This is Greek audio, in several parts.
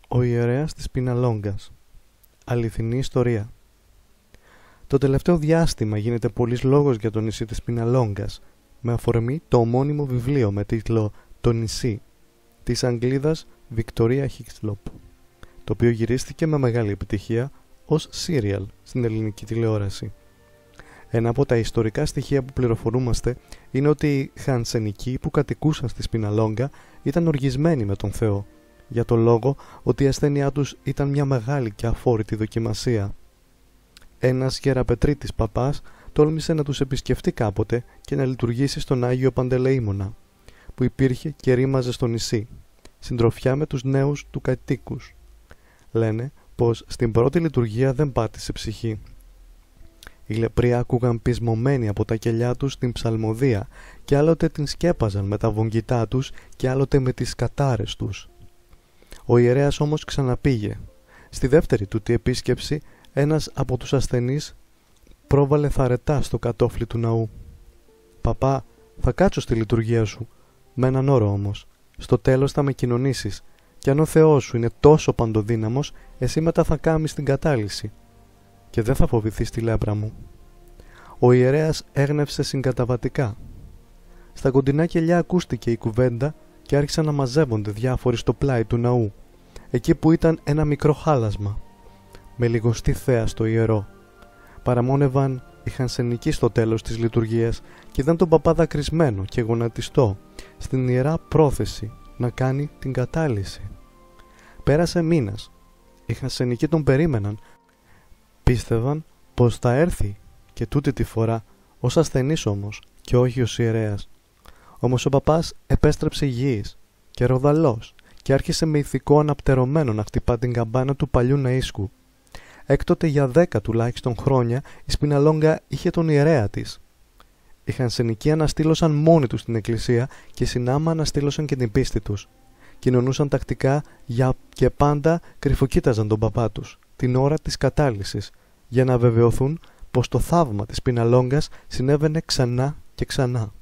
Ο ιερέας της Πιναλόγκας. Αληθινή ιστορία. Το τελευταίο διάστημα γίνεται πολλής λόγος για το νησί της Πιναλόγκας, με αφορμή το ομώνυμο βιβλίο με τίτλο «Το νησί» της Αγγλίδας Βικτορία Χίξλοπ, το οποίο γυρίστηκε με μεγάλη επιτυχία ως σύριαλ στην ελληνική τηλεόραση. Ένα από τα ιστορικά στοιχεία που πληροφορούμαστε είναι ότι οι Χανσενικοί που κατοικούσαν στη Σπιναλόγκα ήταν οργισμένοι με τον Θεό, για το λόγο ότι η ασθένειά τους ήταν μια μεγάλη και αφόρητη δοκιμασία. Ένας γεραπετρίτης παπάς τόλμησε να τους επισκεφτεί κάποτε και να λειτουργήσει στον Άγιο Παντελεήμονα, που υπήρχε και ρήμαζε στο νησί, συντροφιά με τους νέους του κατοίκους. Λένε πως στην πρώτη λειτουργία δεν πάτησε ψυχή. Οι λεπροί άκουγαν πεισμωμένοι από τα κελιά τους την ψαλμοδία και άλλοτε την σκέπαζαν με τα βογγητά τους και άλλοτε με τις κατάρες τους. Ο ιερέας όμως ξαναπήγε. Στη δεύτερη τούτη επίσκεψη ένας από τους ασθενείς πρόβαλε θαρετά στο κατόφλι του ναού. «Παπά, θα κάτσω στη λειτουργία σου, με έναν όρο όμως. Στο τέλος θα με κοινωνήσεις και αν ο Θεός σου είναι τόσο παντοδύναμος, εσύ μετά θα κάμεις την κατάλυση και δεν θα φοβηθείς τη λέπρα μου». Ο ιερέας έγνευσε συγκαταβατικά. Στα κοντινά κελιά ακούστηκε η κουβέντα και άρχισαν να μαζεύονται διάφοροι στο πλάι του ναού, εκεί που ήταν ένα μικρό χάλασμα, με λιγοστή θέα στο ιερό. Παραμόνευαν οι Χανσενικοί στο τέλος της λειτουργίας και είδαν τον παπά δακρυσμένο και γονατιστό στην ιερά πρόθεση να κάνει την κατάλυση. Πέρασε μήνας. Οι Χανσενικοί τον περίμεναν. Πίστευαν πως θα έρθει και τούτη τη φορά ως ασθενής όμως και όχι ως ιερέας. Όμως ο παπάς επέστρεψε υγιής και ροδαλός και άρχισε με ηθικό αναπτερωμένο να χτυπά την καμπάνα του παλιού ναΐσκου. Έκτοτε για 10 τουλάχιστον χρόνια η Σπιναλόγκα είχε τον ιερέα της. Οι Χανσενικοί αναστήλωσαν μόνοι τους την εκκλησία και συνάμα αναστήλωσαν και την πίστη τους. Κοινωνούσαν τακτικά και πάντα κρυφοκοίταζαν τον παπά τους την ώρα της κατάλυσης για να βεβαιωθούν πως το θαύμα της Σπιναλόγκας συνέβαινε ξανά και ξανά.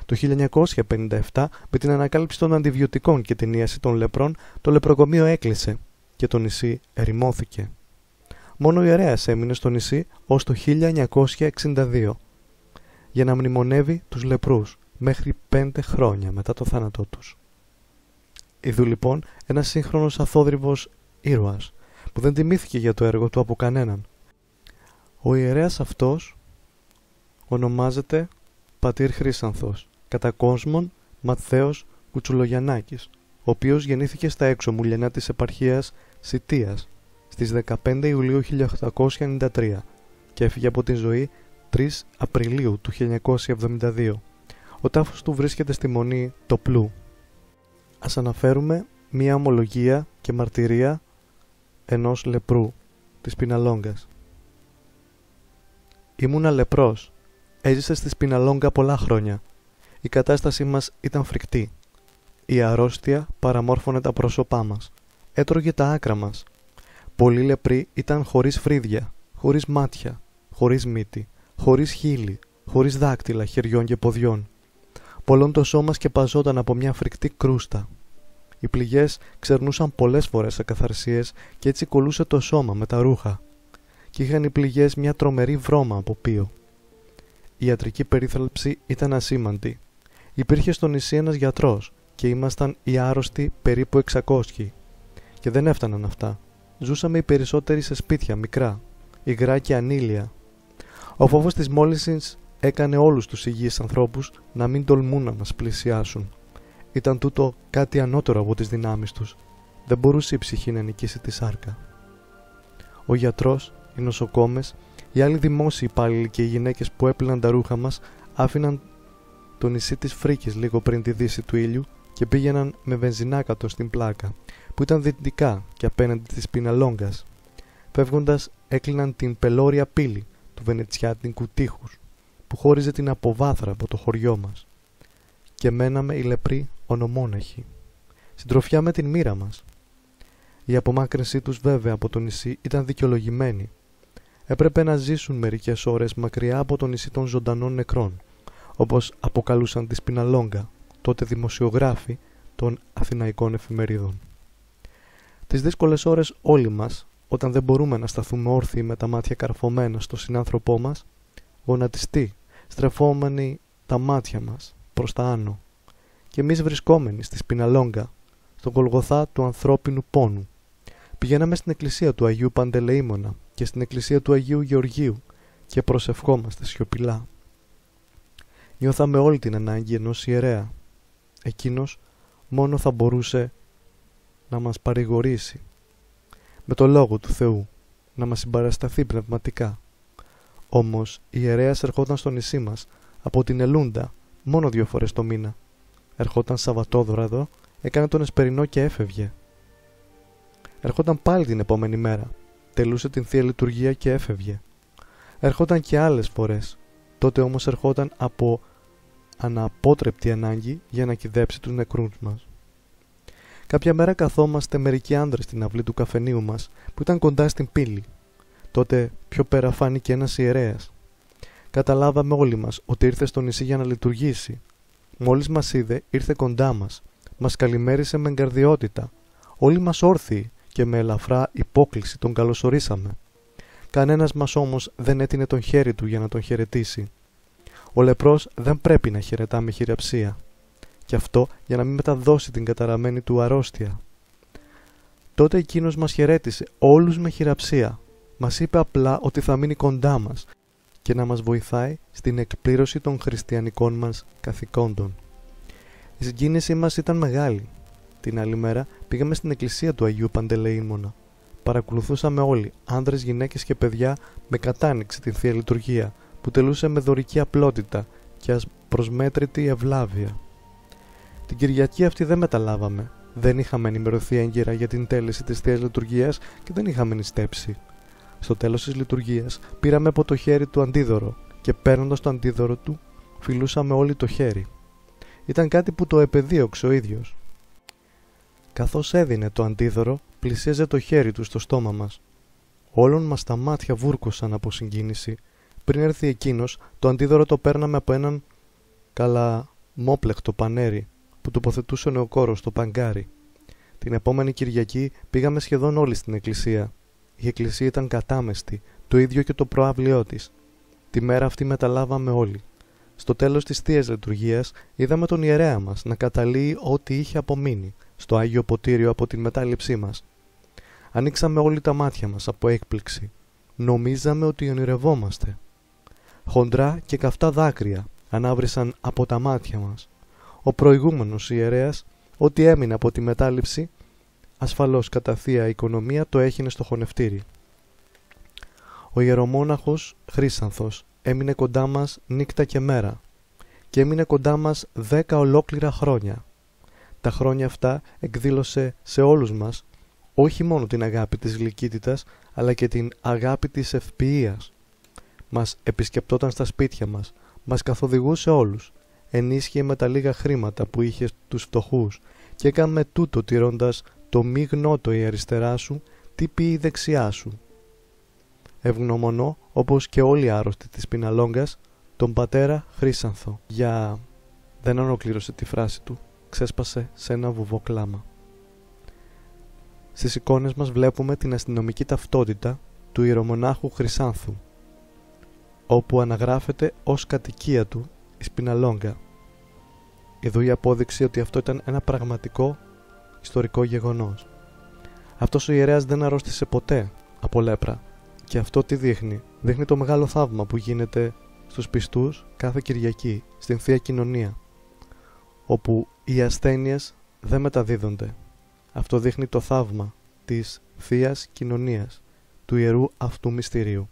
Το 1957, με την ανακάλυψη των αντιβιωτικών και την ίαση των λεπρών, το λεπροκομείο έκλεισε και το νησί ερημώθηκε. Μόνο ο ιερέας έμεινε στο νησί ως το 1962 για να μνημονεύει τους λεπρούς μέχρι 5 χρόνια μετά το θάνατό τους. Ιδού λοιπόν ένας σύγχρονος αθώδριβος ήρωας που δεν τιμήθηκε για το έργο του από κανέναν. Ο ιερέας αυτός ονομάζεται Πατήρ Χρύσανθος, κατά κόσμον Ματθαίος Κουτσουλογιαννάκης, ο οποίος γεννήθηκε στα έξω Μουλιανά της επαρχίας Σιτίας στις 15 Ιουλίου 1893 και έφυγε από την ζωή 3 Απριλίου του 1972. Ο τάφος του βρίσκεται στη Μονή Τοπλού. Ας αναφέρουμε μία ομολογία και μαρτυρία ενός λεπρού της Πιναλόγκας. «Ήμουνα λεπρός. Έζησα στη Σπιναλόγκα πολλά χρόνια. Η κατάστασή μας ήταν φρικτή. Η αρρώστια παραμόρφωνε τα πρόσωπά μας. Έτρωγε τα άκρα μας. Πολλοί λεπροί ήταν χωρίς φρύδια, χωρίς μάτια, χωρίς μύτη, χωρίς χείλη, χωρίς δάκτυλα χεριών και ποδιών. Πολλών το σώμα σκεπαζόταν από μια φρικτή κρούστα. Οι πληγές ξερνούσαν πολλές φορές ακαθαρσίες και έτσι κολλούσε το σώμα με τα ρούχα. Και είχαν οι πληγές μια τρομερή βρώμα από πίο. Η ιατρική περίθαλψη ήταν ασήμαντη. Υπήρχε στο νησί ένας γιατρός και ήμασταν οι άρρωστοι περίπου 600. Και δεν έφταναν αυτά. Ζούσαμε οι περισσότεροι σε σπίτια μικρά, υγρά και ανήλια. Ο φόβος της μόλυνσης έκανε όλους τους υγιείς ανθρώπους να μην τολμούν να μας πλησιάσουν. Ήταν τούτο κάτι ανώτερο από τις δυνάμεις τους. Δεν μπορούσε η ψυχή να νικήσει τη σάρκα. Ο γιατρός, οι νοσοκόμες, οι άλλοι δημόσιοι υπάλληλοι και οι γυναίκες που έπλυναν τα ρούχα μας άφηναν το νησί της Φρίκης λίγο πριν τη δύση του ήλιου και πήγαιναν με βενζινάκατο στην πλάκα, που ήταν δυτικά και απέναντι της Πιναλόγκας. Φεύγοντας έκλειναν την πελώρια πύλη του Βενετσιάτικου τείχους, που χώριζε την αποβάθρα από το χωριό μας. Και μέναμε οι λεπροί ονομόναχοι, συντροφιά με την μοίρα μας. Η απομάκρυνσή τους βέβαια από το νησί ήταν δικαιολογημένη. Έπρεπε να ζήσουν μερικές ώρες μακριά από το νησί των ζωντανών νεκρών, όπως αποκαλούσαν τη Σπιναλόγκα, τότε δημοσιογράφοι των αθηναϊκών εφημερίδων. Τις δύσκολες ώρες όλοι μας, όταν δεν μπορούμε να σταθούμε όρθιοι με τα μάτια καρφωμένα στο συνάνθρωπό μας, γονατιστοί, στρεφόμενοι τα μάτια μας προς τα άνω, και εμείς βρισκόμενοι στη Σπιναλόγκα, στον Γολγοθά του ανθρώπινου πόνου, πηγαίναμε στην εκκλησία του Αγίου Παντελεήμωνα και στην εκκλησία του Αγίου Γεωργίου και προσευχόμαστε σιωπηλά. Νιώθαμε όλη την ανάγκη ενός ιερέα. Εκείνος μόνο θα μπορούσε να μας παρηγορήσει με το λόγο του Θεού, να μας συμπαρασταθεί πνευματικά. Όμως η ιερέας ερχόταν στο νησί μας από την Ελούντα μόνο 2 φορές το μήνα. Ερχόταν Σαββατόδωρα εδώ, έκανε τον εσπερινό και έφευγε. Ερχόταν πάλι την επόμενη μέρα, τελούσε την Θεία Λειτουργία και έφευγε. Ερχόταν και άλλες φορές, τότε όμως ερχόταν από αναπότρεπτη ανάγκη για να κυδέψει τους νεκρούς μας. Κάποια μέρα καθόμαστε μερικοί άνδρες στην αυλή του καφενείου μας που ήταν κοντά στην πύλη. Τότε πιο πέρα φάνηκε ένας ιερέας. Καταλάβαμε όλοι μας ότι ήρθε στο νησί για να λειτουργήσει. Μόλις μας είδε, ήρθε κοντά μας. Μας καλημέρισε με εγκαρδιότητα. Όλοι μας όρθιοι και με ελαφρά υπόκλιση τον καλωσορίσαμε. Κανένας μας όμως δεν έτεινε τον χέρι του για να τον χαιρετήσει. Ο λεπρός δεν πρέπει να χαιρετά με χειραψία. Και αυτό για να μην μεταδώσει την καταραμένη του αρρώστια. Τότε εκείνος μας χαιρέτησε όλους με χειραψία. Μας είπε απλά ότι θα μείνει κοντά μας και να μας βοηθάει στην εκπλήρωση των χριστιανικών μας καθηκόντων. Η συγκίνησή μας ήταν μεγάλη. Την άλλη μέρα πήγαμε στην εκκλησία του Αγίου Παντελεήμωνα. Παρακολουθούσαμε όλοι, άνδρες, γυναίκες και παιδιά, με κατάνοιξη την Θεία Λειτουργία, που τελούσε με δωρική απλότητα και ασπροσμέτρητη ευλάβεια. Την Κυριακή αυτή δεν μεταλάβαμε. Δεν είχαμε ενημερωθεί έγκαιρα για την τέλεση της Θείας Λειτουργίας και δεν είχαμε νηστέψει. Στο τέλος της λειτουργίας πήραμε από το χέρι του αντίδωρο και παίρνοντας το αντίδωρο του φιλούσαμε όλοι το χέρι. Ήταν κάτι που το επεδίωξε ο ίδιος. Καθώς έδινε το αντίδωρο, πλησίαζε το χέρι του στο στόμα μας. Όλων μας τα μάτια βούρκωσαν από συγκίνηση. Πριν έρθει εκείνος, το αντίδωρο το παίρναμε από έναν καλαμόπλεκτο πανέρι που τοποθετούσε ο νεοκόρος στο παγκάρι. Την επόμενη Κυριακή πήγαμε σχεδόν όλοι στην εκκλησία. Η εκκλησία ήταν κατάμεστη, το ίδιο και το προαύλιό της. Τη μέρα αυτή μεταλάβαμε όλοι. Στο τέλος της Θείας Λειτουργίας είδαμε τον ιερέα μας να καταλύει ό,τι είχε απομείνει στο Άγιο Ποτήριο από την μετάληψή μας. Ανοίξαμε όλοι τα μάτια μας από έκπληξη. Νομίζαμε ότι ονειρευόμαστε. Χοντρά και καυτά δάκρυα ανάβρισαν από τα μάτια μας. Ο προηγούμενος ιερέας, ό,τι έμεινε από τη μετάληψη, ασφαλώς κατά θεία οικονομία, το έχινε στο χωνευτήρι. Ο ιερομόναχος Χρύσανθος έμεινε κοντά μας νύχτα και μέρα και έμεινε κοντά μας 10 ολόκληρα χρόνια. Τα χρόνια αυτά εκδήλωσε σε όλους μας όχι μόνο την αγάπη της γλυκύτητας, αλλά και την αγάπη της ευποιίας. Μας επισκεπτόταν στα σπίτια μας καθοδηγούσε όλους, ενίσχυε με τα λίγα χρήματα που είχε τους φτωχούς και έκαμε τούτο τηρώντας το μη γνώτο η αριστερά σου, τι πει η δεξιά σου. Ευγνωμονώ, όπως και όλοι οι άρρωστοι της Σπιναλόγκας, τον πατέρα Χρύσανθο. Δεν ολοκλήρωσε τη φράση του, ξέσπασε σε ένα βουβό κλάμα. Στις εικόνες μας βλέπουμε την αστυνομική ταυτότητα του ιερομονάχου Χρυσάνθου, όπου αναγράφεται ως κατοικία του η Σπιναλόγκα. Εδώ η απόδειξη ότι αυτό ήταν ένα πραγματικό ιστορικό γεγονός. Αυτός ο ιερέας δεν αρρώστησε ποτέ από λέπρα. Και αυτό τι δείχνει? Δείχνει το μεγάλο θαύμα που γίνεται στους πιστούς κάθε Κυριακή στην Θεία Κοινωνία, όπου οι ασθένειες δεν μεταδίδονται. Αυτό δείχνει το θαύμα της Θείας Κοινωνίας, του ιερού αυτού μυστηρίου.